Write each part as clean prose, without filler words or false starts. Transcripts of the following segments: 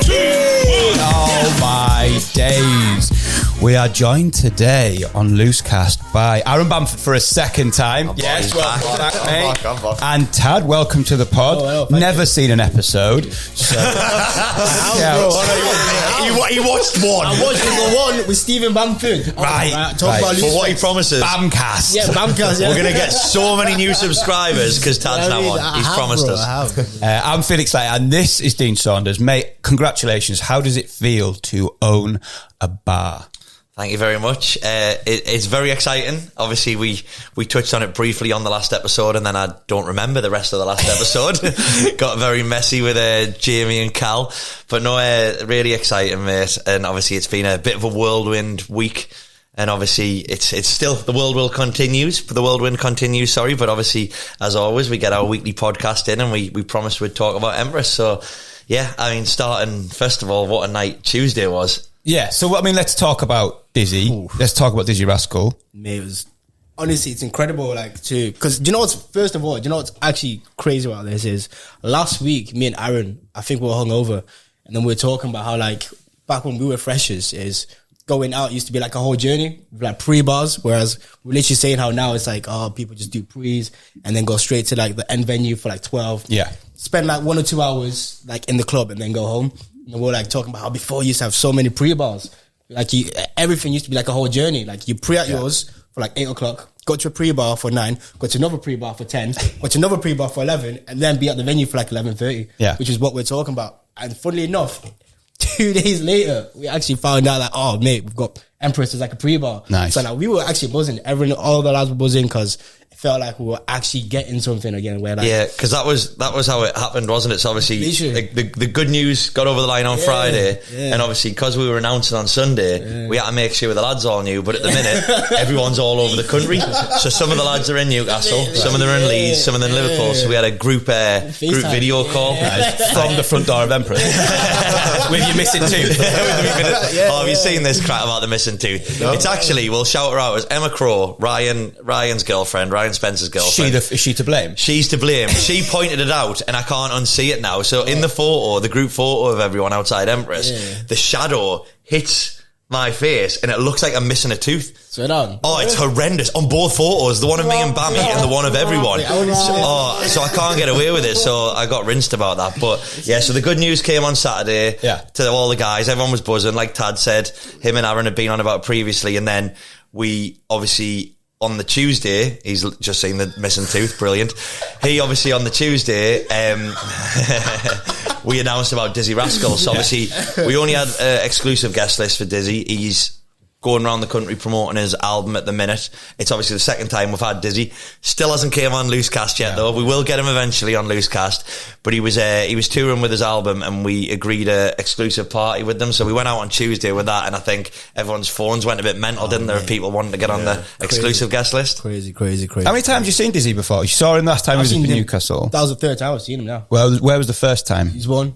Oh my days. We are joined today on LooseCast by Aaron Bamford for a second time. Yes, welcome back, mate. I'm back. And Tad, welcome to the pod. Oh, Never seen an episode. So, He watched one. I watched the one with Stephen Bamford. Right. Talk about For what he promises. Bamcast. Yeah, Bamcast. Yeah. We're going to get so many new subscribers because Tad's now on. He's promised us. I'm Felix Slater, and this is Dean Saunders. Mate, congratulations. How does it feel to own a bar? Thank you very much. It's very exciting. Obviously, we touched on it briefly on the last episode, and then I don't remember the rest of the last episode. Got very messy with Jamie and Cal. But no, really exciting, mate. And obviously, it's been a bit of a whirlwind week. And obviously, it's still, the whirlwind continues. But obviously, as always, we get our weekly podcast in, and we promised we'd talk about Empress. So, yeah, I mean, starting, first of all, what a night Tuesday was. Yeah, so, I mean, let's talk about Dizzie. Ooh. Let's talk about Dizzie Rascal. Mate, it was, honestly, it's incredible, because, do you know what's actually crazy about this is, last week, me and Aaron, I think we were hungover, and then we were talking about how, back when we were freshers, is going out used to be like a whole journey, like pre-bars, whereas we're literally saying how now it's like, people just do pre's, and then go straight to, the end venue for, 12. Yeah. Spend, 1 or 2 hours, in the club, and then go home. And we're talking about how before you used to have so many pre-bars. Everything used to be like a whole journey. You pre at yours for 8 o'clock, go to a pre-bar for 9, go to another pre-bar for 10, go to another pre-bar for 11, and then be at the venue for 11:30. Yeah. Which is what we're talking about. And funnily enough, 2 days later, we actually found out oh mate, we've got Empress as a pre-bar. Nice. So we were actually buzzing. All the lads were buzzing because it felt like we were actually getting something again. Yeah, because that was how it happened, wasn't it? So obviously the good news got over the line on Friday, and obviously because we were announcing on Sunday, we had to make sure the lads all knew. But at the minute, everyone's all over the country. So some of the lads are in Newcastle, some of them are in Leeds, some of them in Liverpool. So we had a group video call From the front door of Empress. With your missing tooth. Have you seen this crap about the missing tooth? No. It's actually, we'll shout her out as Emma Crow, Ryan's girlfriend, Ryan Spencer's girlfriend. Is she to blame? She's to blame. She pointed it out, and I can't unsee it now. So in the photo, the group photo of everyone outside Empress, the shadow hits my face, and it looks like I'm missing a tooth. Straight on. Oh, it's horrendous on both photos. The one of me and Bammy, and the one of everyone. So I can't get away with it. So I got rinsed about that. But yeah, so the good news came on Saturday. To all the guys. Everyone was buzzing. Like Tad said, him and Aaron had been on about previously, and then we obviously. On the Tuesday, he's just seen the missing tooth, brilliant. He obviously on the Tuesday, we announced about Dizzie Rascal. So obviously, we only had exclusive guest list for Dizzie. He's going around the country promoting his album at the minute. It's obviously the second time we've had Dizzie. Still hasn't came on LooseCast yet though. We will get him eventually on LooseCast. But he was touring with his album, and we agreed a exclusive party with them. So we went out on Tuesday with that, and I think everyone's phones went a bit mental, didn't there? Of people wanting to get on the exclusive guest list. Crazy. How many times have you seen Dizzie before? You saw him last time he was in Newcastle. That was the third time I've seen him now. Well, where was the first time? He's won.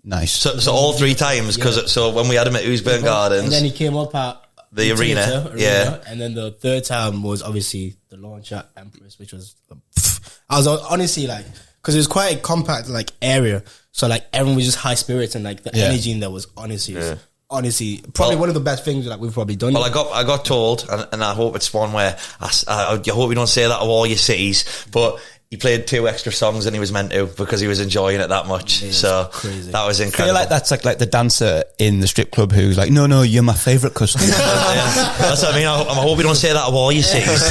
Nice. So all 3 times, so when we had him at Oosburn Gardens. And then he came up at the arena. Yeah. And then the third time was obviously the launch at Empress, which was, I was honestly because it was quite a compact area. So everyone was just high spirits, and the energy in there was honestly probably one of the best things we've probably done. Well, I got told, and I hope it's one where I hope you don't say that to all your cities, but he played 2 extra songs than he was meant to because he was enjoying it that much. So crazy. That was incredible. I feel like that's like the dancer in the strip club who's like, no, you're my favourite customer. That's what I mean. I hope you don't say that to all your cities.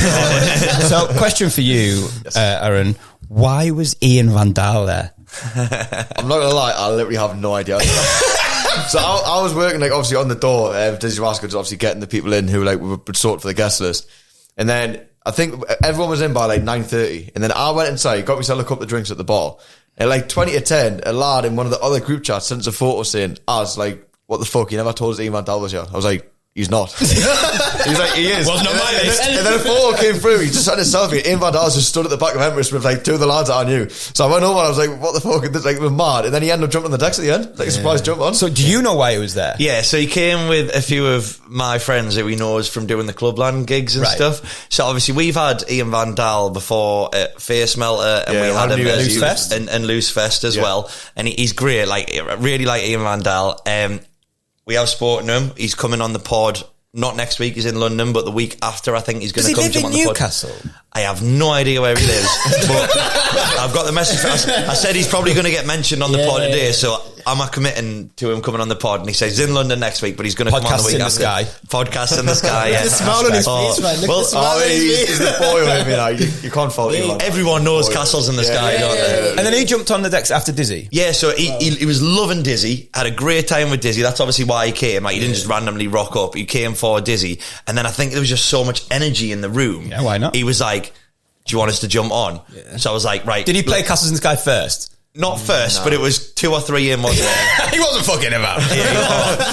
So, question for you, Aaron. Why was Ian Van Dahl there? I'm not gonna lie, I literally have no idea. So I was working obviously on the door. Dizzie Rascal was obviously getting the people in who would sort for the guest list, and then I think everyone was in by 9:30, and then I went inside, got myself a couple of drinks at the bar, and 20 to 10, a lad in one of the other group chats sent us a photo saying, what the fuck, you never told us Ian Van Dahl was here. I was like, he's not. He's like, he is. Wasn't on my list. And then a photo came through. He just had a selfie. Ian Van Dahl just stood at the back of Empress with like two of the lads that I knew. So I went over and I was like, what the fuck? This like we're mad. And then he ended up jumping on the decks at the end. Like a surprise jump on. So do you know why he was there? Yeah, so he came with a few of my friends who he knows from doing the Clubland gigs and stuff. So obviously we've had Ian Van Dahl before at Face Melter, and we had him at LooseFest and LooseFest as well. And he's great. Like, really like Ian Van Dahl. We have spoken to him. He's coming on the pod. Not next week, he's in London, but the week after, I think he's going to come jump on the pod. Does he live in Newcastle? I have no idea where he lives, but I've got the message. I said he's probably going to get mentioned on the pod today, so I'm committing to him coming on the pod. And he says he's in London next week, but he's going to come on the week after. Podcast in the sky. Yeah. The smile on his face, man. Look at the smile on his face. He's the boy with him, you know. You can't fault him. Everyone knows castles in the sky, don't they? And then he jumped on the decks after Dizzie. Yeah, so he was loving Dizzie, had a great time with Dizzie. That's obviously why he came. Like, he didn't just randomly rock up. He came for Dizzie. And then I think there was just so much energy in the room. Yeah, why not? He was like, do you want us to jump on? Yeah. So I was like, right. Did he play Castles in the Sky first? Not first, but it was 2 or 3 in, wasn't it? He wasn't fucking about.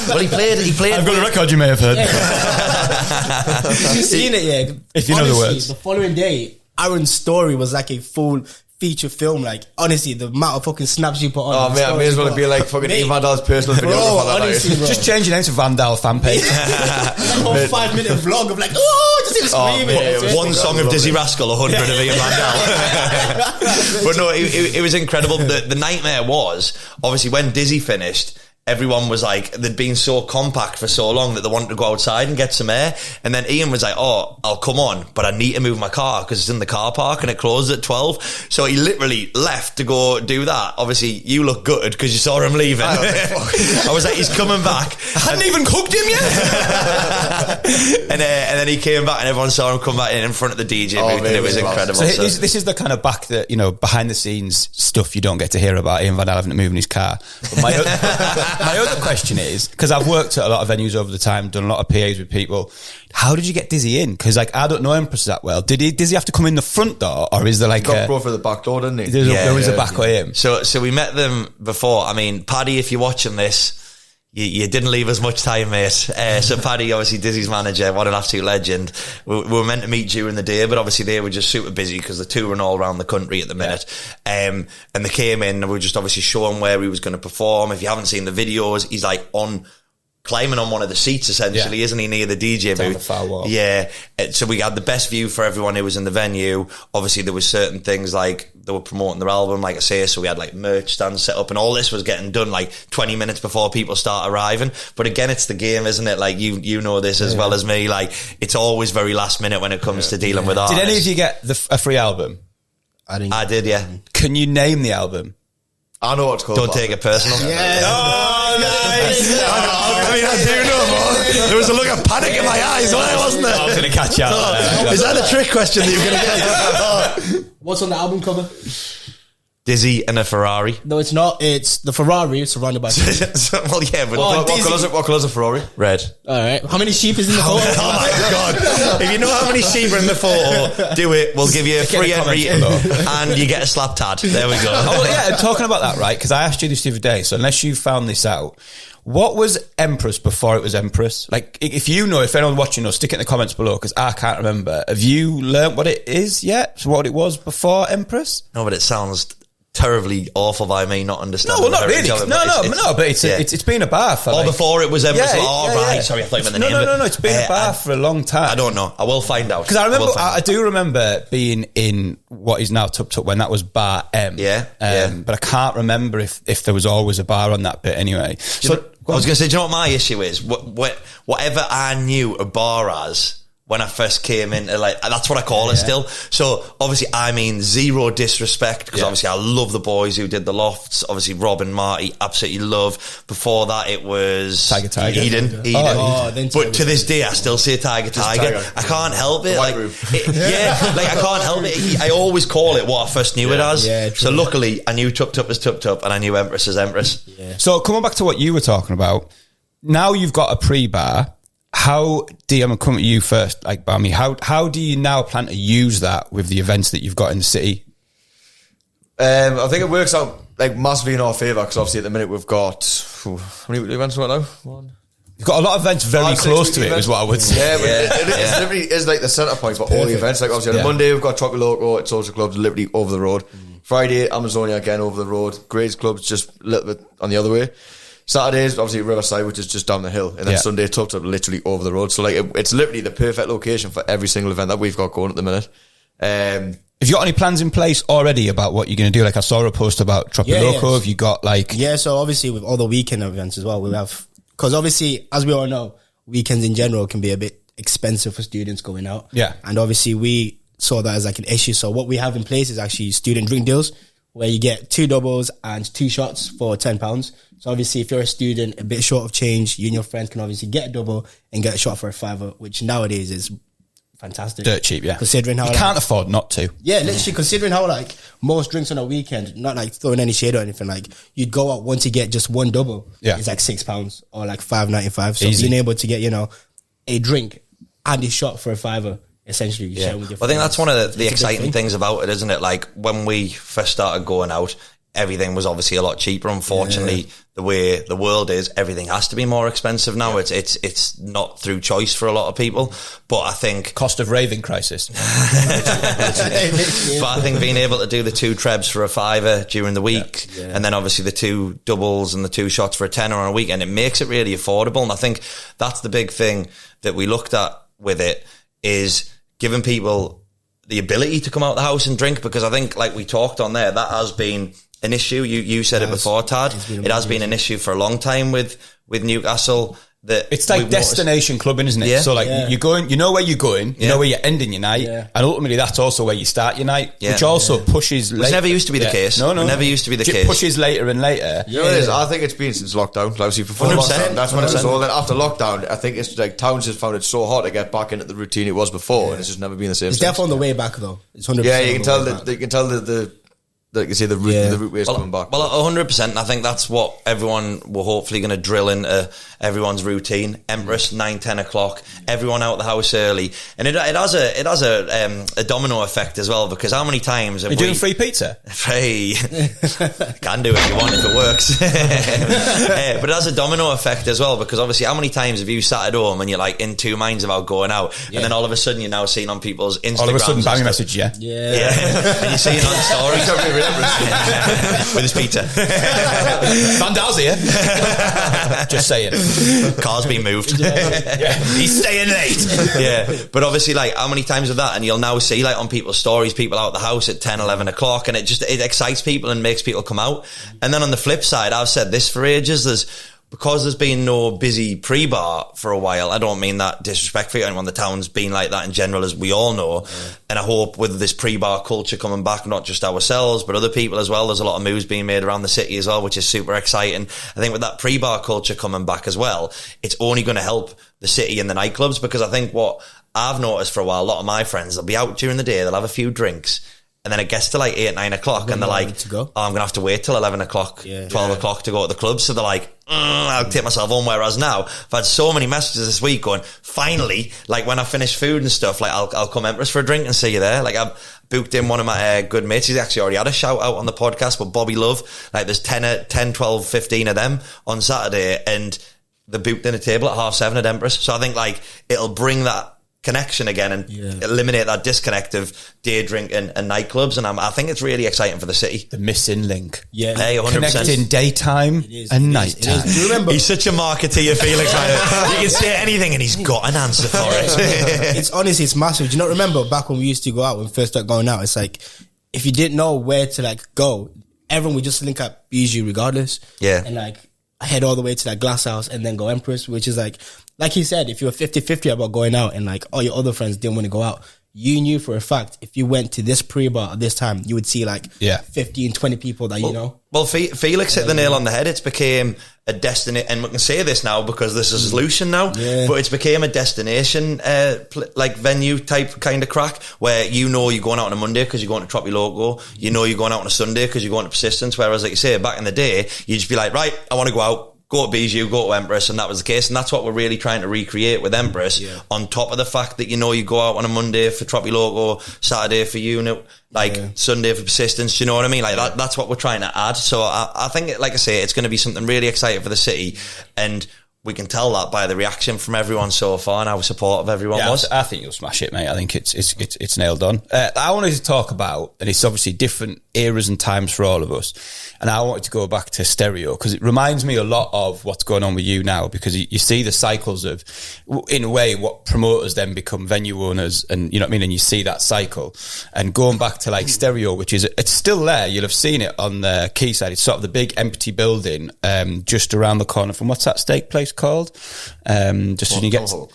Well, he played. I've got a record you may have heard. Have you seen it, yeah? If you know the words. The following day, Aaron's story was like a full feature film. Like, honestly, the amount of fucking snaps you put on. Oh, man, I may as well be like fucking Ian Van Dahl's personal video. Honestly, bro. Just change your name to Van Dahl fan page. A whole 5-minute vlog of like, oh, just him screaming. Man, one song of Dizzie Rascal, 100 of Ian Van Dahl. But no, it was incredible. The nightmare was, obviously, when Dizzie finished, everyone was like, they'd been so compact for so long that they wanted to go outside and get some air. And then Ian was like, oh, I'll come on, but I need to move my car because it's in the car park and it closes at 12. So he literally left to go do that. Obviously, you look gutted because you saw him leaving. I was like, he's coming back. I hadn't even cooked him yet. and then he came back and everyone saw him come back in front of the DJ booth, and it was incredible. So this is the kind of behind the scenes stuff you don't get to hear about Ian Van Dahl having to move in his car. But my other question is, because I've worked at a lot of venues over the time, done a lot of PAs with people, how did you get Dizzie in? Because like, I don't know Empress that well. Does he have to come in the front door, or is there like got brought for the back door, didn't he? There was a back way in. So we met them before. I mean, Paddy, if you're watching this, you didn't leave us much time, mate. So Paddy, obviously Dizzie's manager, what an absolute legend. We were meant to meet during the day, but obviously they were just super busy because they're touring all around the country at the minute. And they came in and we were just obviously showing where he was going to perform. If you haven't seen the videos, he's like climbing on one of the seats, essentially, isn't he, near the DJ booth? Down the far wall. Yeah. So we had the best view for everyone who was in the venue. Obviously, there was certain things like they were promoting their album, like I say, so we had like merch stands set up, and all this was getting done like 20 minutes before people start arriving. But again, it's the game, isn't it? Like, you know this as well as me. Like, it's always very last minute when it comes to dealing with artists. Did any of you get a free album? I did, yeah. Can you name the album? I know what it's called. Don't take it personal. Yeah. Oh, nice. I mean, I do know, man. There was a look of panic in my eyes, wasn't there? I was going to catch you out. Is that a trick question that you're going to get? What's on the album cover? Dizzie and a Ferrari. No, it's not. It's the Ferrari surrounded by sheep. Well, yeah, but What colour's a Ferrari? red. All right. How many sheep is in the photo? Oh my God. If you know how many sheep are in the photo, do it. We'll give you a free entry and you get a slap tad. There we go. Oh, yeah, talking about that, right? Because I asked you this the other day, so unless you found this out, what was Empress before it was Empress? Like, if you know, if anyone's watching us, stick it in the comments below, because I can't remember. Have you learnt what it is yet? So what it was before Empress? No, but it sounds terribly awful by me not understanding. No, well, not really. But it's been a bar for like, before it was Empress. Yeah. Sorry, I thought you meant the name. No, it's been a bar for a long time. I don't know. I will find out. Because I do remember being in what is now Tup Tup when that was Bar M. But I can't remember if there was always a bar on that bit anyway. So I was going to say, do you know what my issue is? Whatever I knew a bar as when I first came in, like, that's what I call it still. So obviously, I mean, zero disrespect, because obviously I love the boys who did the Lofts. Obviously, Rob and Marty, absolutely love. Before that, it was Tiger. Eden. But to this day, I still say Tiger. I can't help it. Like, I can't help it. I always call it what I first knew it as. Yeah, so luckily, I knew Tup Tup as Tup Tup, and I knew Empress as Empress. Yeah. So coming back to what you were talking about, now you've got a pre-bar. How do I'm coming to you first, like Bammy? How do you now plan to use that with the events that you've got in the city? I think it works out like massively in our favour, because obviously at the minute we've got how many events right now? You've got a lot of events very close to it, is what I would say. Yeah, but it literally is like the centre point for all the events. Like obviously on Monday we've got Tropic Loco at Social Clubs, literally over the road. Friday, Amazonia again over the road. Grays Club's just a little bit on the other way. Saturdays, obviously Riverside, which is just down the hill, and then Sunday Tub Tub, literally over the road. So like it's literally the perfect location for every single event that we've got going at the minute. Have you got any plans in place already about what you're going to do? Like I saw a post about Tropic Loco. Have you got like... Yeah, so obviously with all the weekend events as well, we have... Because obviously, as we all know, weekends in general can be a bit expensive for students going out. Yeah. And obviously we saw that as like an issue. So what we have in place is actually student drink deals where you get 2 doubles and 2 shots for £10. So obviously if you're a student, a bit short of change, you and your friends can obviously get a double and get a shot for £5, which nowadays is fantastic. Dirt cheap, yeah. Considering how... You can't afford not to. Yeah, literally considering how like most drinks on a weekend, not like throwing any shade or anything, like you'd go out once you get just 1 double, it's like £6 or like $5.95. So Easy. being able to get, you know, a drink and a shot for £5, essentially you share with your friends. I think that's one of the It's a big exciting thing. things about it, isn't it? Like when we first started going out, everything was obviously a lot cheaper. Unfortunately, the way the world is, everything has to be more expensive now. It's not through choice for a lot of people, but I think Cost of raving crisis. but I think being able to do the 2 Trebs for £5 during the week, and then obviously the 2 doubles and the 2 shots for £10 on a weekend, it makes it really affordable. And I think that's the big thing that we looked at with it, is giving people the ability to come out the house and drink, because I think, like we talked on there, that has been an issue. You said it before, Tad. It has been an issue for a long time with Newcastle. That It's like destination clubbing, isn't it? Yeah. So like you're going, you know where you're going, you know where you're ending your night, and ultimately that's also where you start your night, which also pushes later. Which never used to be the case. No. It never used to be the It case. pushes later and later. You know what it is? I think it's been since lockdown. Like, obviously before 100%. lockdown, that's when it was all. Then after lockdown, I think it's like towns just found it so hard to get back into the routine it was before, and it's just never been the same. It's since. definitely on the way back though. It's 100%. Yeah, you can tell that. You can tell the like you say, the route way is coming back. Well, 100%. I think that's what everyone will hopefully going to drill into everyone's routine. Empress, 9-10 o'clock. Everyone out the house early, and it has a domino effect as well. Because how many times have You're doing free pizza? Hey, can do if you want, if it works. But it has a domino effect as well, because obviously, how many times have you sat at home and you're like in 2 minds about going out, and then all of a sudden you're now seeing on people's Instagrams, All of a sudden, bang a message, and you're seeing on stories. With his pizza. Van Daal's here. Just saying. Car's been moved. He's staying late. But obviously, like, how many times of that, and you'll now see, like, on people's stories, people out the house at 10, 11 o'clock, and it excites people and makes people come out. And then on the flip side, I've said this for ages, because there's been no busy pre-bar for a while. I don't mean that disrespectfully to anyone. The town's been like that in general, as we all know. And I hope with this pre-bar culture coming back, not just ourselves, but other people as well, there's a lot of moves being made around the city as well, which is super exciting. I think with that pre-bar culture coming back as well, it's only going to help the city and the nightclubs, because I think what I've noticed for a while, a lot of my friends, they'll be out during the day, they'll have a few drinks, and then it gets to like 8, 9 o'clock and they're like, I'm going to have to wait till 11 o'clock, 12 o'clock to go to the club. So they're like, I'll take myself home. Whereas now, I've had so many messages this week going, finally, like when I finish food and stuff, like I'll come Empress for a drink and see you there. Like I've booked in one of my good mates. He's actually already had a shout out on the podcast, but Bobby Love, like there's 10, 12, 15 of them on Saturday, and they booked in a table at 7:30 at Empress. So I think like it'll bring that connection again and eliminate that disconnect of day drinking and nightclubs, and I think it's really exciting for the city. The missing link. Yeah, hey, 100%. Connecting daytime and nighttime. Do you remember? He's such a marketeer, Felix. You can say anything and he's got an answer for it. It's honestly, it's massive. Do you not remember back when we used to go out, when we first started going out? It's like, if you didn't know where to like go, everyone would just link up Bijou regardless. Yeah. And like head all the way to that Glass House and then go Empress, which is like he said, if you were 50-50 about going out and like all your other friends didn't want to go out, you knew for a fact if you went to this pre-bar at this time, you would see like 15, 20 people that you know. Well, Felix hit the nail on the head. It's became a destination, and we can say this now because this is Lucian now, but it's became a destination like venue type kind of crack, where you know you're going out on a Monday because you're going to Tropic Loco, you know you're going out on a Sunday because you're going to Persistence, whereas like you say, back in the day, you'd just be like, right, I want to go out, go to Bijou, go to Empress, and that was the case, and that's what we're really trying to recreate with Empress, on top of the fact that you know you go out on a Monday for Tropic Loco, Saturday for Unit, like Sunday for Persistence, you know what I mean? Like that's what we're trying to add. So I think, like I say, it's going to be something really exciting for the city, and we can tell that by the reaction from everyone so far and how supportive everyone was. I think you'll smash it, mate. I think it's nailed on. I wanted to talk about, and it's obviously different eras and times for all of us, and I wanted to go back to stereo because it reminds me a lot of what's going on with you now, because you see the cycles of, in a way, what promoters then become venue owners, and you know what I mean, and you see that cycle, and going back to like stereo, which is, it's still there, you'll have seen it on the Quayside. It's sort of the big empty building just around the corner from, what's that steak place called? Just when you get so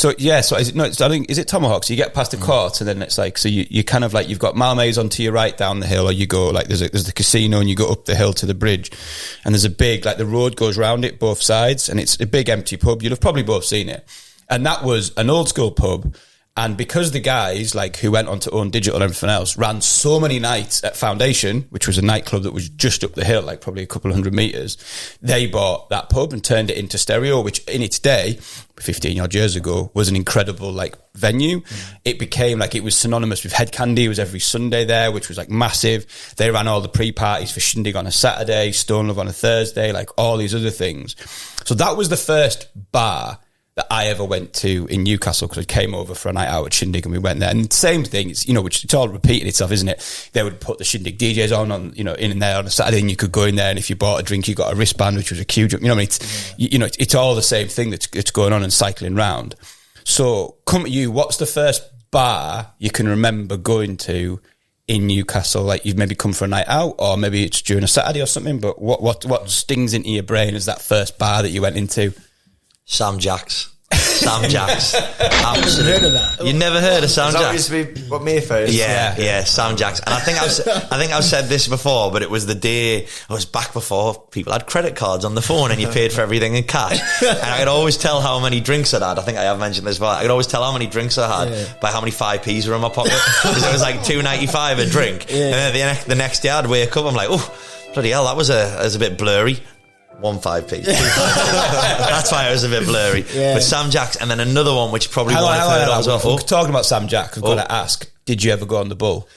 is it, no, I think, is it Tomahawk? So you get past the court and then it's like, so you kind of like, you've got Malmaze on to your right down the hill, or you go like, there's the casino and you go up the hill to the bridge, and there's a big, like the road goes round it both sides, and it's a big empty pub. You'll have probably both seen it, and that was an old school pub. And because the guys, like, who went on to own digital and everything else, ran so many nights at Foundation, which was a nightclub that was just up the hill, like probably a couple of 100 metres, they bought that pub and turned it into stereo, which in its day, 15 odd years ago, was an incredible, like, venue. It became, like, it was synonymous with Head Candy. It was every Sunday there, which was, like, massive. They ran all the pre-parties for Shindig on a Saturday, Stone Love on a Thursday, like, all these other things. So that was the first bar that I ever went to in Newcastle, because I came over for a night out at Shindig and we went there. And same thing, it's, you know, which it's all repeating itself, isn't it? They would put the Shindig DJs on, you know, in there on a Saturday, and you could go in there, and if you bought a drink, you got a wristband, which was a huge, you know what I mean? It's, you know, it's all the same thing that's going on and cycling round. So come to you, what's the first bar you can remember going to in Newcastle? Like, you've maybe come for a night out, or maybe it's during a Saturday or something, but what stings into your brain as that first bar that you went into? Sam Jack's. Sam Jack's. Absolutely. Heard of that? You never heard of Sam That Jack's? used to be what Mayfair is. Yeah, Sam Jack's. And I think I've said this before, but it was the day, I was back before people had credit cards on the phone and you paid for everything in cash. And I could always tell how many drinks I'd had. I think I have mentioned this before. I could always tell how many drinks I had by how many 5p's were in my pocket. Because it was like $2.95 a drink. And then the next day I'd wake up, I'm like, oh, bloody hell, that was a bit blurry. 1 5p. That's why it was a bit blurry. But Sam Jack's, and then another one which probably one I've heard of as well. Talking about Sam Jack, I've got to ask, did you ever go on the bull?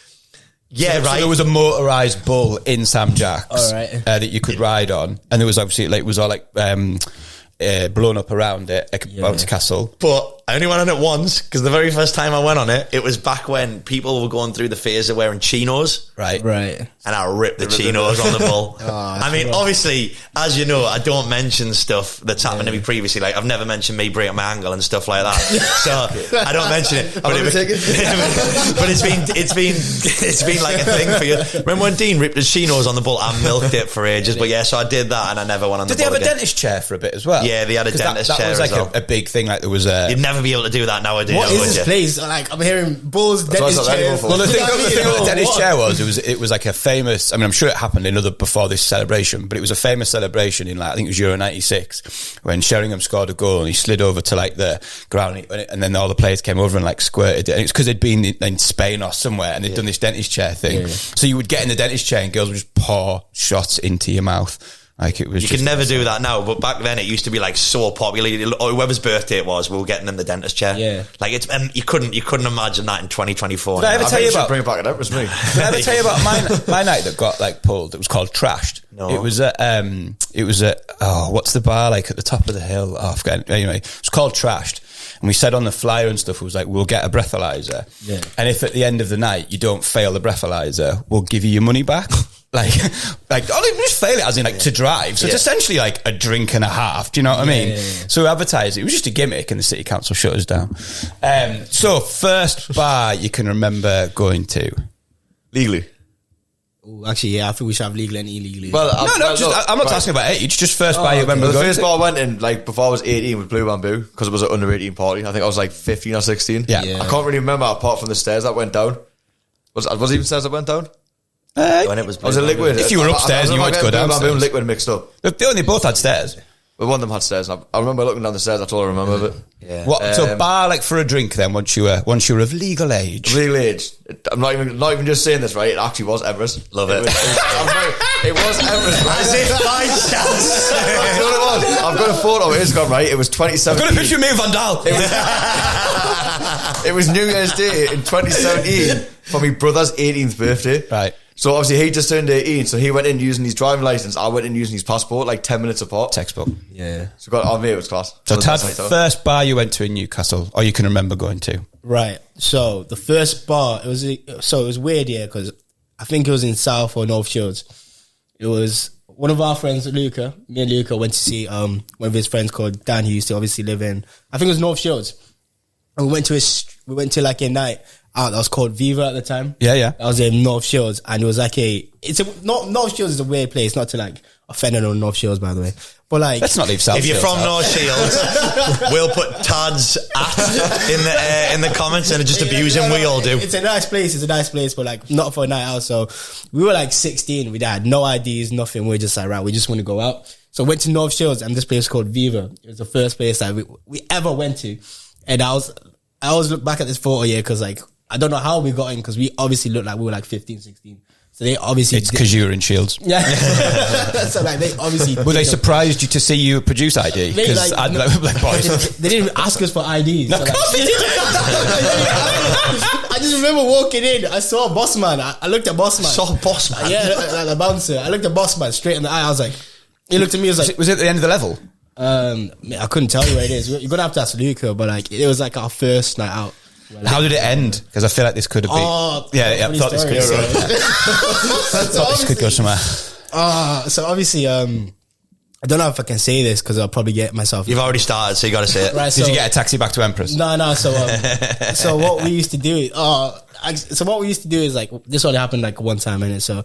Yeah, So right. there was a motorised bull in Sam Jack's right. that you could ride on, and there was obviously, like, it was all like blown up around it, like a castle. But I only went on it once, because the very first time I went on it, it was back when people were going through the phase of wearing chinos. Right. And I ripped the chinos on the bull. I mean, obviously, as you know, I don't mention stuff that's happened to me previously. Like, I've never mentioned me breaking my ankle and stuff like that. So I don't mention it. But, but it's been like a thing for you. Remember when Dean ripped his chinos on the bull? I milked it for ages. But yeah, so I did that, and I never went on the bull. Did they have again. a dentist chair for a bit as well? Yeah, they had a dentist that chair was like as well. a big thing. Like, there was a... You'd never be able to do that nowadays. What is would this you? place? Like, I'm hearing bulls, why it's dentist not chairs. for. Well, the thing about the dentist What? chair was, it was like a famous, I mean, I'm sure it happened in other, before this celebration, but it was a famous celebration in, like, I think it was Euro 96, when Sheringham scored a goal and he slid over to, like, the ground, and then all the players came over and, like, squirted it. And it's because they'd been in Spain or somewhere, and they'd done this dentist chair thing. So you would get in the dentist chair and girls would just pour shots into your mouth. Like, it was. You could never do that now, but back then it used to be like so popular. Whoever's birthday it was, we were getting in the dentist chair. Yeah, like it's you couldn't imagine that in 2024. Did I ever tell you about? Bring it back at Empress, me. Did I ever tell you about my night that got, like, pulled? It was called Trashed. No. It was at what's the bar, like, at the top of the hill? Oh, I forget. Anyway, it's called Trashed. And we said on the flyer and stuff, it was like, we'll get a breathalyzer. Yeah. And if at the end of the night you don't fail the breathalyzer, we'll give you your money back. Like, oh, just fail it, as in, like, to drive. So it's essentially like a drink and a half. Do you know what I mean? Yeah. So we advertised it. It was just a gimmick, and the city council shut us down. So first bar you can remember going to? Legally. Ooh, actually, yeah, I think we should have legal and illegally. Well, I'm not asking about age. Just first bar you remember the going first to? bar I went in, like, before I was 18, was Blue Bamboo, because it was an under 18 party. I think I was like 15 or 16. Yeah. I can't really remember apart from the stairs that went down. Was it even stairs that went down? When it was a liquid. If you were upstairs and you wanted to go downstairs. Blue Bamboo and liquid mixed up. They both had stairs. But one of them had stairs. I remember looking down the stairs. That's all I remember of it. Yeah. What? So bar, like, for a drink then, once you were of legal age. Legal age. I'm not even just saying this, right? It actually was Empress. Love it. It was Empress, right? As if by chance. You know what it was? I've got a photo of Instagram, right? It was 2017. I've got a picture of me and Van Dahl. It was New Year's Day in 2017 for my brother's 18th birthday. Right. So obviously he just turned 18, so he went in using his driving license. I went in using his passport, like 10 minutes apart. Textbook. Yeah. So got on me, it was class. So Tad, first bar you went to in Newcastle, or you can remember going to? Right. So the first bar, it was weird, yeah, because I think it was in South or North Shields. It was one of our friends, Luca. Me and Luca went to see one of his friends called Dan, who used to obviously live in, I think it was North Shields. And we went to like a night out that was called Viva at the time. Yeah. That was in North Shields, and it was like North Shields is a weird place, not to like offend anyone on North Shields, by the way. But like, let's not leave South If you're Shields from out. North Shields, we'll put Tad's in the comments and just abuse him. We all do. It's a nice place, but like not for a night out. So we were like 16. We had no IDs, nothing. We are just like, right, we just want to go out. So went to North Shields, and this place called Viva. It was the first place that we ever went to. And I always look back at this photo, yeah, because like, I don't know how we got in, because we obviously looked like we were like 15, 16. So they obviously... It's because you were in Shields. Yeah. So like, they obviously... Were they surprised you to see you produce ID? Because Like, I'd like, boys. They didn't ask us for IDs. No, So of like, course they didn't. I just remember walking in, I saw a boss man. I looked at boss man. Saw boss man? Yeah, like the bouncer. I looked at boss man straight in the eye. I was like... He looked at me, he was like... Was it at the end of the level? I couldn't tell you where it is. You're gonna have to ask Luca, but like it was like our first night out. How did it end? Because I feel like this could have been... I thought this could this could go somewhere. So obviously, I don't know if I can say this because I'll probably get myself... You've already started, so you got to say it. Right, Did you get a taxi back to Empress? No. So what we used to do... is like... This only happened like one time, innit? So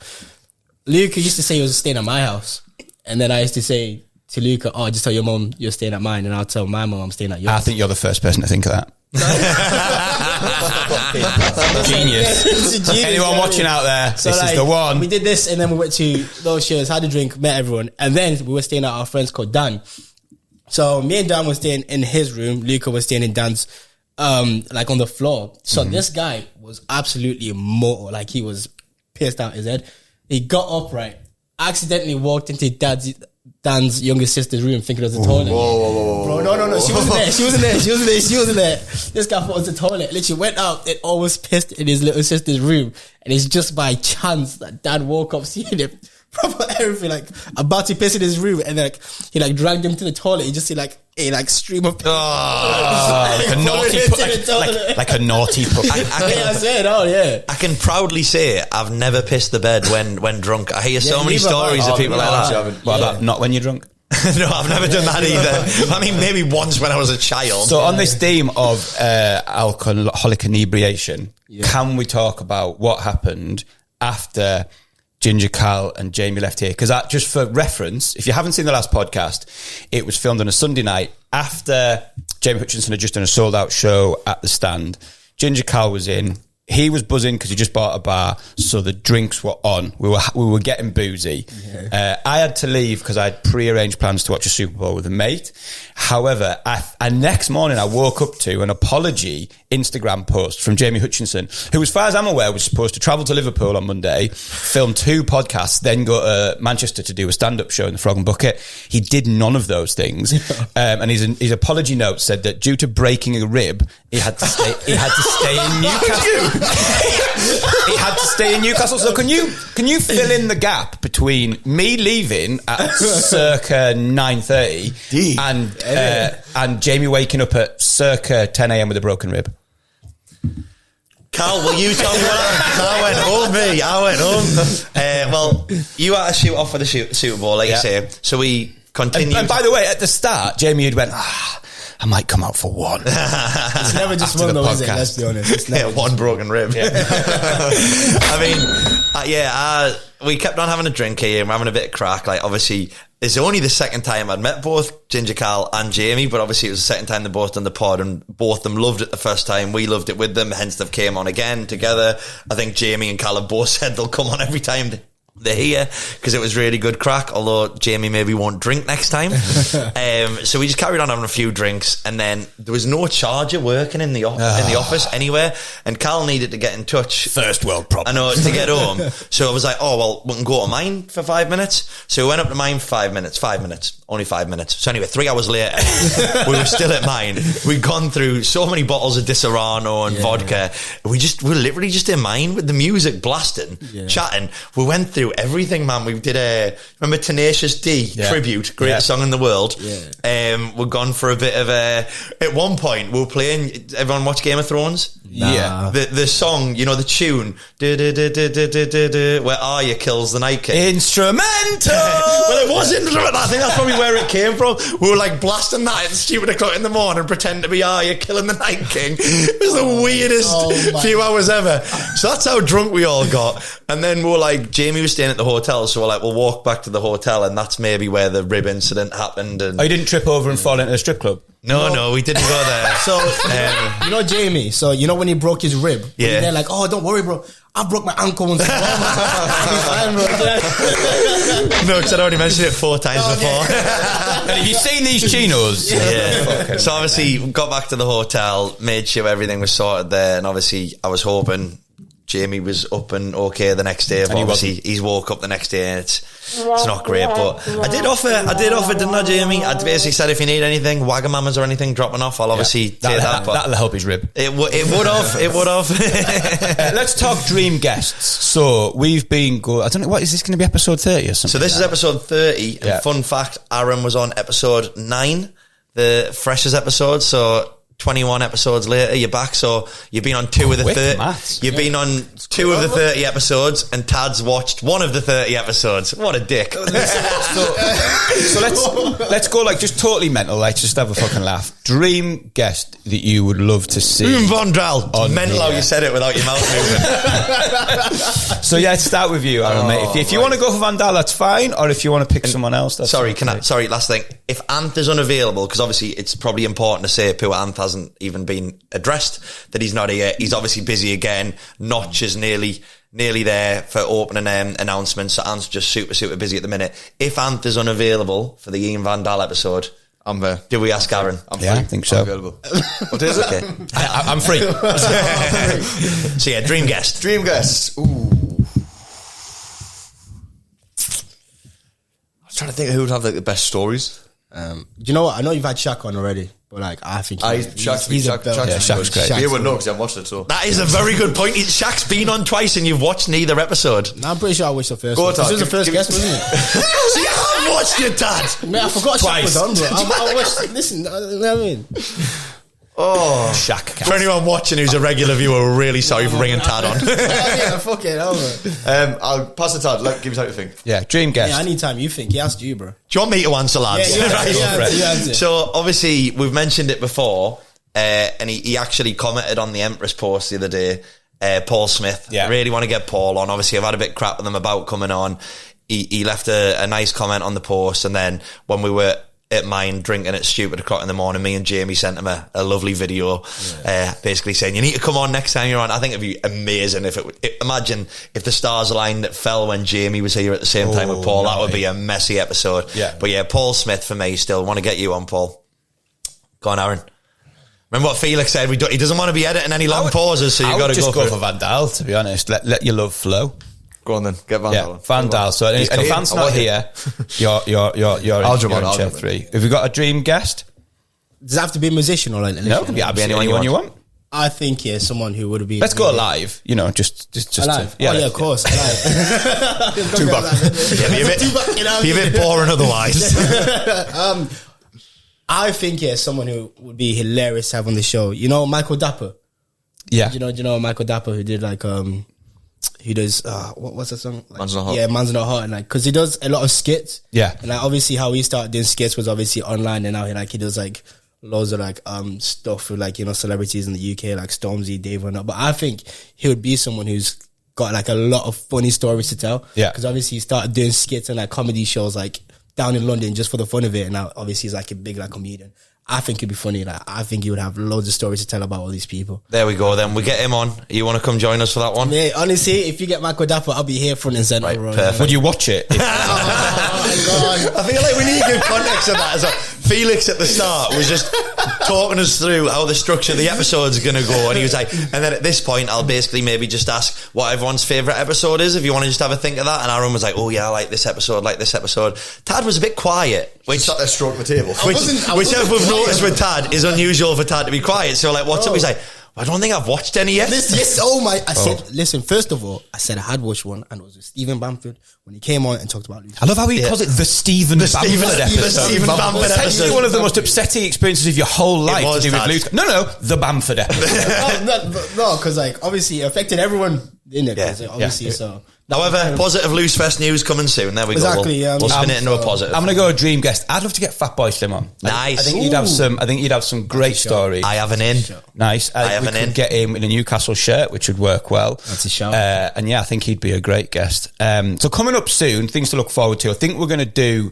Luca used to say he was staying at my house. And then I used to say to Luca, just tell your mom you're staying at mine. And I'll tell my mom I'm staying at yours. I think you're the first person to think of that. Genius. It's a genius. Anyone watching out there, So this like, is the one. We did this, and then we went to those shows, had a drink, met everyone, and then we were staying at our friends called Dan. So me and Dan were staying in his room. Luca was staying in Dan's, like on the floor. So this guy was absolutely mortal. Like he was pissed out his head. He got up, right, accidentally walked into Dan's younger sister's room thinking it was the toilet. Bro, no. She wasn't there. This guy thought it was the toilet. Literally went out and almost pissed in his little sister's room. And it's just by chance that Dad woke up seeing him. Proper everything, like about to piss in his room. And like he like dragged him to the toilet. You just see like a like stream of piss. Like a naughty pup. I said, yeah. I can proudly say I've never pissed the bed when drunk. I hear so many stories of people like that. What about not when you're drunk? No, I've never done that either. I mean, maybe once when I was a child. So on this theme of alcoholic inebriation, can we talk about what happened after Ginger, Cal and Jamie left here? Because just for reference, if you haven't seen the last podcast, it was filmed on a Sunday night after Jamie Hutchinson had just done a sold out show at the Stand. Ginger, Cal was in. He was buzzing because he just bought a bar, so the drinks were on. We were getting boozy. Yeah. I had to leave because I had pre-arranged plans to watch a Super Bowl with a mate. However, next morning I woke up to an apology Instagram post from Jamie Hutchinson, who, as far as I'm aware, was supposed to travel to Liverpool on Monday, film 2 podcasts, then go to Manchester to do a stand-up show in the Frog and Bucket. He did none of those things. And his apology note said that due to breaking a rib, he had to stay in Newcastle. He had to stay in Newcastle. So can you fill in the gap between me leaving at circa 9:30 and Jamie waking up at circa 10 a.m. with a broken rib? Cal, will you tell me what happened? I went home. Well, you had to shoot off for the Super Bowl, like you say. So we continued. And by the way, at the start, Jamie had went, I might come out for one. It's never just one though, is it? Let's be honest. It's never one broken rib. Yeah. I mean, we kept on having a drink here and we're having a bit of crack. Like, obviously, it's only the second time I'd met both Ginger, Cal and Jamie, but obviously it was the second time they both done the pod and both of them loved it the first time. We loved it with them, hence they've came on again together. I think Jamie and Cal have both said they'll come on every time they're here because it was really good crack, although Jamie maybe won't drink next time. So we just carried on having a few drinks, and then there was no charger working in the office anywhere, and Cal needed to get in touch. First world problem. I know, to get home. So I was like, oh, well, we can go to mine for 5 minutes. So we went up to mine for 5 minutes, only 5 minutes. So anyway, 3 hours later, we were still at mine. We'd gone through so many bottles of Disaronno and vodka. We were literally just in mine with the music blasting, chatting. We went through everything, man. We did remember Tenacious D tribute, greatest song in the world. We've gone for a bit of at one point we were playing, everyone watch Game of Thrones? Nah. The song, you know, the tune, Where Are You kills the Night King. Instrumental. Well, it was instrumental. I think that's probably where it came from. We were like blasting that at stupid o'clock in the morning, pretending to be Are You killing the Night King. It was the weirdest few hours ever. So that's how drunk we all got. And then we were like, Jamie was staying at the hotel, so we're like, we'll walk back to the hotel, and that's maybe where the rib incident happened. And you didn't trip over and fall into a strip club? No, we didn't go there. So, you know Jamie, so you know when he broke his rib? Yeah. They're like, oh, don't worry, bro. I broke my ankle once. Fine, bro. No, because I'd already mentioned it 4 times before. And have you seen these chinos? Yeah. So obviously, we got back to the hotel, made sure everything was sorted there, and obviously, I was hoping Jamie was up and okay the next day, but obviously he's woke up the next day and it's not great. But I did offer, didn't I, Jamie? I basically said if you need anything, Wagamamas or anything dropping off, I'll obviously take that. But that'll help his rib. It would have. Let's talk dream guests. So we've been I don't know, what is this going to be, episode 30 or something? So this is episode 30, and fun fact, Aaron was on episode 9, the freshest episode. So 21 episodes later, you're back. So you've been on 2 of the 30. Maths. You've been on 2 of the 30 episodes, and Tad's watched 1 of the 30 episodes. What a dick. So let's go like just totally mental. Let's just have a fucking laugh. Dream guest that you would love to see. Von Drell. Mental how you said it without your mouth moving. So yeah, let's start with you, Aaron, mate. If you want to go for Van Dahl, that's fine. Or if you want to pick someone else, that's sorry, last thing. If Anth is unavailable, because obviously it's probably important to say poor Anth hasn't even been addressed, that he's not here. He's obviously busy again. Notch is nearly there for opening announcements, so Anth's just super busy at the minute. If Anth is unavailable for the Ian Van Dahl episode, I'm there. Do we ask Aaron? I'm free. I think so. I'm available. What is it? Okay. I'm free. So yeah, dream guest. Dream guest. Ooh. I was trying to think of who would have like the best stories. You know what? I know you've had Shaq on already, but like I think Shaq's great. You wouldn't know because I haven't watched it. So that is a very good point. Shaq's been on twice and you've watched neither episode. No, I'm pretty sure I watched the first Go one. on, This was the first guest, wasn't it? See, I watched your dad. Man, I forgot Shaq was on, bro. I watched, listen, you know what I mean? Oh, Shaq. For anyone watching who's a regular viewer, we're really sorry for bringing Tad on. Yeah, fuck it, over. I'll pass the Tad. Give me time to think. Yeah, dream guest. Yeah, anytime you think. He asked you, bro. Do you want me to answer, lads? Yeah, you answer. So obviously we've mentioned it before, and he actually commented on the Empress post the other day. Paul Smith. Yeah. I really want to get Paul on. Obviously I've had a bit crap with him about coming on. He left a nice comment on the post, and then when we were at mine drinking at stupid o'clock in the morning, me and Jamie sent him a lovely video, basically saying you need to come on next time you're on. I think it'd be amazing if imagine if the stars aligned that fell when Jamie was here at the same time with Paul. That would be a messy episode. But yeah, Paul Smith for me. Still want to get you on, Paul. Go on, Aaron. Remember what Felix said? He doesn't want to be editing any long pauses, so you got to go for Van Dahl, to be honest. Let your love flow. Go on then, get Van Dahl. Van Dahl. So if Van's not here, you're I'll jump on. in chair 3. Have you got a dream guest? Does it have to be a musician or like? No, yeah, be anyone you want. I think someone who would be. Let's go live. You know, just alive. Of course. Alive. Be a bit boring otherwise. I think someone who would be hilarious to have on the show. You know, Michael Dapper. Yeah. Do you know Michael Dapper who did like he does what's that song? Like, Man's Not Hot. Yeah, Man's Not Hot, and like because he does a lot of skits. Yeah. And like obviously how he started doing skits was obviously online, and now he does like loads of like stuff with like, you know, celebrities in the UK like Stormzy, Dave and that. But I think he would be someone who's got like a lot of funny stories to tell. Yeah. Because obviously he started doing skits and like comedy shows like down in London just for the fun of it, and now obviously he's like a big like comedian. I think it'd be funny. Like, I think he would have loads of stories to tell about all these people. There we go. Then we get him on. You want to come join us for that one? Yeah, honestly, if you get Michael Dapper, I'll be here front and center. Right, bro. perfect. Would you watch it? Oh my God. I feel like we need to give context of that as well. Felix at the start was just talking us through how the structure of the episode's going to go, and he was like, and then at this point I'll basically maybe just ask what everyone's favourite episode is, if you want to just have a think of that. And Aaron was like, oh yeah, I like this episode. Tad was a bit quiet, which Sat there stroking the table. which as we've noticed with Tad is unusual for Tad to be quiet. So like, what's up? He's like, I don't think I've watched any yet. Yes, I said, listen, first of all, I said I had watched one, and it was with Stephen Bamford when he came on and talked about I love how he calls it the Stephen Bamford episode. The Stephen Bamford It's actually episode. one of the most upsetting experiences of your whole life was, to do with Tad. Luke. No, the Bamford episode. No, because like obviously it affected everyone in it. 'cause, Yeah. obviously, so. However, positive LooseFest news coming soon. There we go. Exactly, We'll spin it into a positive. I'm going to go a dream guest. I'd love to get Fatboy Slim on. Nice. I think you'd have some great stories. I have an in. Nice. I have we an could in. get him in a Newcastle shirt, which would work well. That's a shout. And yeah, I think he'd be a great guest. So coming up soon, things to look forward to. I think we're going to do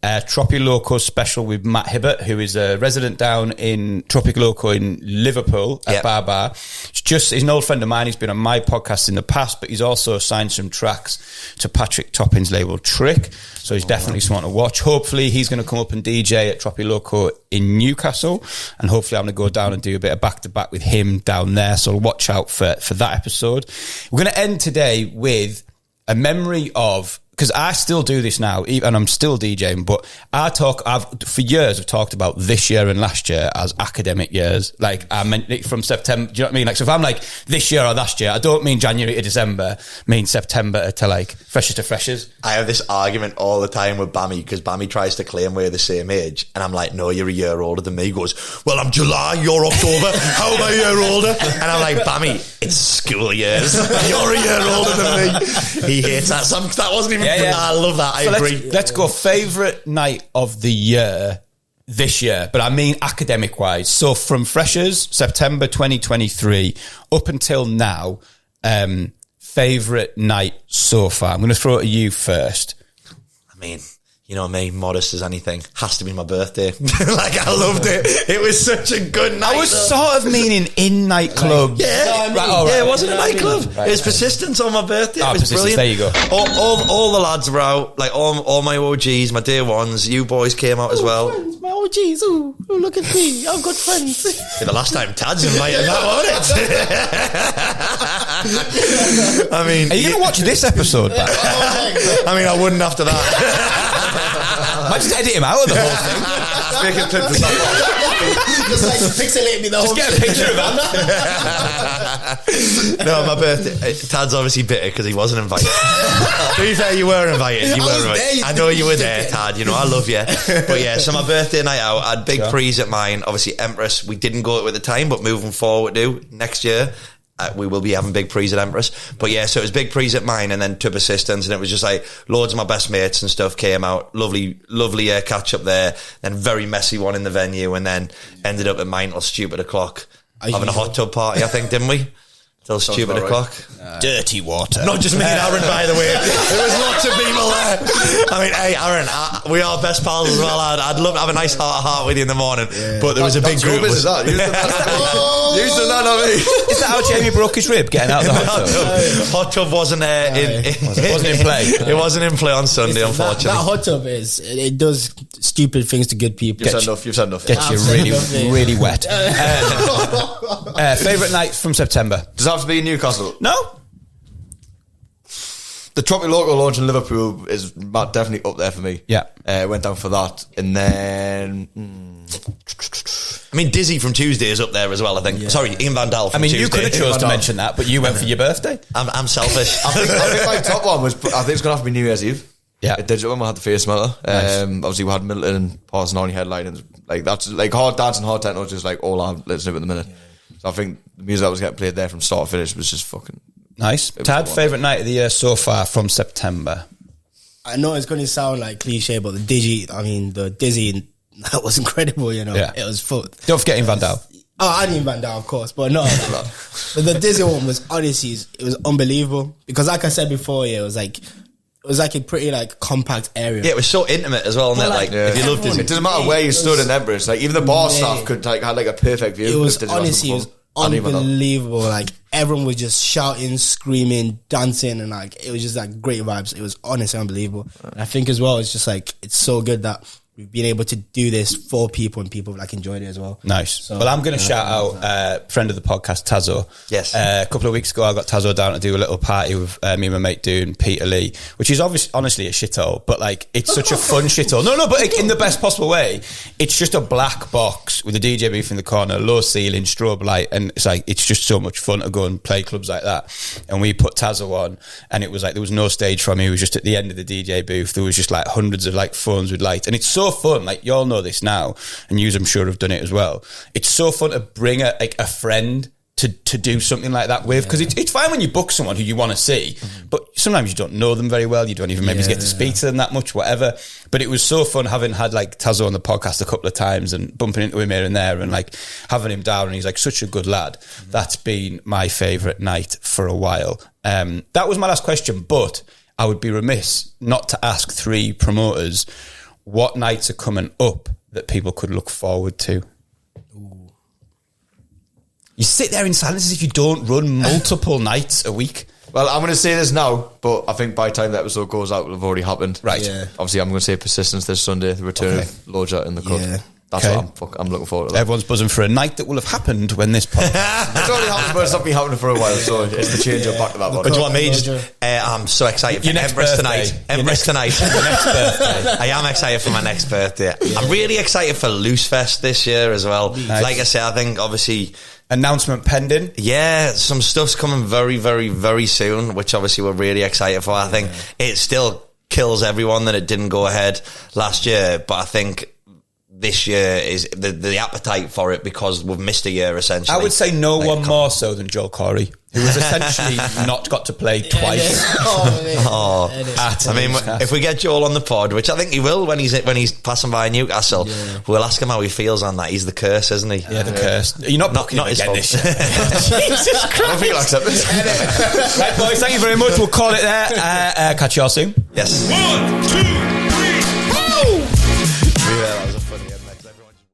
a Tropic Loco special with Matt Hibbert, who is a resident down in Tropic Loco in Liverpool at Bar. He's an old friend of mine. He's been on my podcast in the past, but he's also signed some tracks to Patrick Topping's label Trick. So he's definitely someone to watch. Hopefully he's going to come up and DJ at Tropic Loco in Newcastle, and hopefully I'm going to go down and do a bit of back-to-back with him down there. So watch out for that episode. We're going to end today with a memory of, because I still do this now, and I'm still DJing, but for years I've talked about this year and last year as academic years. Like, I meant it from September, do you know what I mean? Like, so if I'm like this year or last year, I don't mean January to December, I mean September to like freshers to freshers. I have this argument all the time with Bammy, because Bammy tries to claim we're the same age, and I'm like, no, you're a year older than me. He goes, well, I'm July, you're October, how am I a year older? And I'm like, Bammy, it's school years, you're a year older than me. He hates that. That wasn't even, I love that, I agree. Let's go favourite night of the year this year, but I mean academic wise. So from freshers, September 2023 up until now, favourite night so far. I'm going to throw it to you first. I mean, you know me, modest as anything, has to be my birthday. Like, I loved it. It was such a good night. I was sort of meaning in nightclub. Yeah, it wasn't a nightclb. It was Persistence on my birthday. It was brilliant. There you go. All the lads were out, like all my OGs, my day ones. You boys came out as well. Friends, my OGs, look at me, I've got friends. The last time Tad's invited that, wasn't it? I mean, Are you going to watch this episode back? I mean, I wouldn't after that. Might just edit him out of the whole thing. Make a clip to that. Just like pixelate me the whole Just get a picture of that. No, my birthday. Tad's obviously bitter because he wasn't invited. To be fair, you were invited. I know you were there, Tad. You know, I love you. But yeah, so my birthday night out, I had big prees at mine. Obviously, Empress, we didn't go to at the time, but moving forward, next year. We will be having big prees at Empress. But yeah, so it was big prees at mine and then to Persistence, and it was just like loads of my best mates and stuff came out. Lovely catch up there. Then very messy one in the venue, and then ended up at mine till stupid o'clock. Having a hot tub party, I think, didn't we? Till stupid o'clock. Dirty water. Not just me and Aaron, by the way. There was lots of people there. I mean, hey, Aaron, we are best pals as well. I'd love to have a nice heart with you in the morning. Yeah. But there was a big group. Is that? You done that, not me. Is that how Jamie broke his rib, getting out of the hot tub? Hot tub wasn't wasn't in play. It wasn't in play on Sunday, unfortunately. That hot tub it does stupid things to good people. You've said enough. Gets you really wet. Favourite night from September? Does it have to be in Newcastle? No. The Tropic Loco launch in Liverpool is definitely up there for me. Yeah. Went down for that. And then... I mean, Dizzie from Tuesday is up there as well, I think. Yeah. Sorry, Ian Van Dahl from Tuesday. You could have chose to mention that, but you went for your birthday. I'm selfish. I think my top one was... I think it's going to have to be New Year's Eve. Yeah. Digital one, we had the face melter. Nice. Obviously, we had Milton and Parson on headlining. Like, that's like hard dance and hard techno, just like all I'm listening to at the minute. Yeah. So I think the music that was getting played there from start to finish was just fucking... Nice. Tad, favourite night of the year so far from September? I know it's going to sound like cliche, but the Dizzie, that was incredible, you know. Yeah. It was fun. Don't forget Van Dahl. Oh, I didn't Van Dahl, of course, but no. But the Dizzie one was, honestly, it was unbelievable. Because like I said before, it was like, was like a pretty like compact area. Yeah, it was so intimate as well, wasn't it? Like, if you loved it. It doesn't matter where you stood in Empress. Like, even the bar staff could like had like a perfect view. It was of Dizzie honestly, it was unbelievable. Like, everyone was just shouting, screaming, dancing, and like, it was just like great vibes. It was honestly unbelievable. And I think as well, it's just like, it's so good that we've been able to do this for people and people like enjoyed it as well. Nice. So, well, I'm going to shout out friend of the podcast, Tazo. Yes. A couple of weeks ago, I got Tazo down to do a little party with me and my mate doing Peter Lee, which is honestly a shithole, but like, it's such a fun shithole. No, but like, in the best possible way. It's just a black box with a DJ booth in the corner, low ceiling, strobe light, and it's like, it's just so much fun to go and play clubs like that. And we put Tazo on, and it was like, there was no stage from me. It was just at the end of the DJ booth. There was just like hundreds of like phones with lights, and it's so fun. Like, you all know this now, and you, I'm sure, have done it as well. It's so fun to bring a friend to do something like that with, because it's fine when you book someone who you want to see, but sometimes you don't know them very well. You don't even maybe get to speak to them that much, whatever. But it was so fun having had like Tazo on the podcast a couple of times and bumping into him here and there, and like having him down, and he's like such a good lad. That's been my favourite night for a while. That was my last question, but I would be remiss not to ask three promoters what nights are coming up that people could look forward to. Ooh. You sit there in silence as if you don't run multiple nights a week. Well, I'm going to say this now, but I think by the time the episode goes out, it'll have already happened. Right. Yeah. Obviously, I'm going to say Persistence this Sunday, the return of Loja in the cut. Yeah. That's what I'm looking forward to. That. Everyone's buzzing for a night that will have happened when this podcast... It's already happened, but it's not been happening for a while, so it's the change up back to that one. But do you want me I'm so excited for Empress tonight. Empress tonight. Your next birthday. I am excited for my next birthday. Yeah. I'm really excited for LooseFest this year as well. Nice. Like I said, I think obviously... Announcement pending. Yeah, some stuff's coming very, very, very soon, which obviously we're really excited for. I think it still kills everyone that it didn't go ahead last year, but I think... this year is the appetite for it, because we've missed a year essentially. I would say no one more so than Joel Corey, who has essentially not got to play twice. I mean, if we get Joel on the pod, which I think he will when he's passing by Newcastle, we'll ask him how he feels on that. He's the curse, isn't he? Yeah, the curse. You're not booking him again this year. Jesus Christ. I don't think he'll accept this. Right, boys, thank you very much. We'll call it there. Catch you all soon. Yes. 1, 2.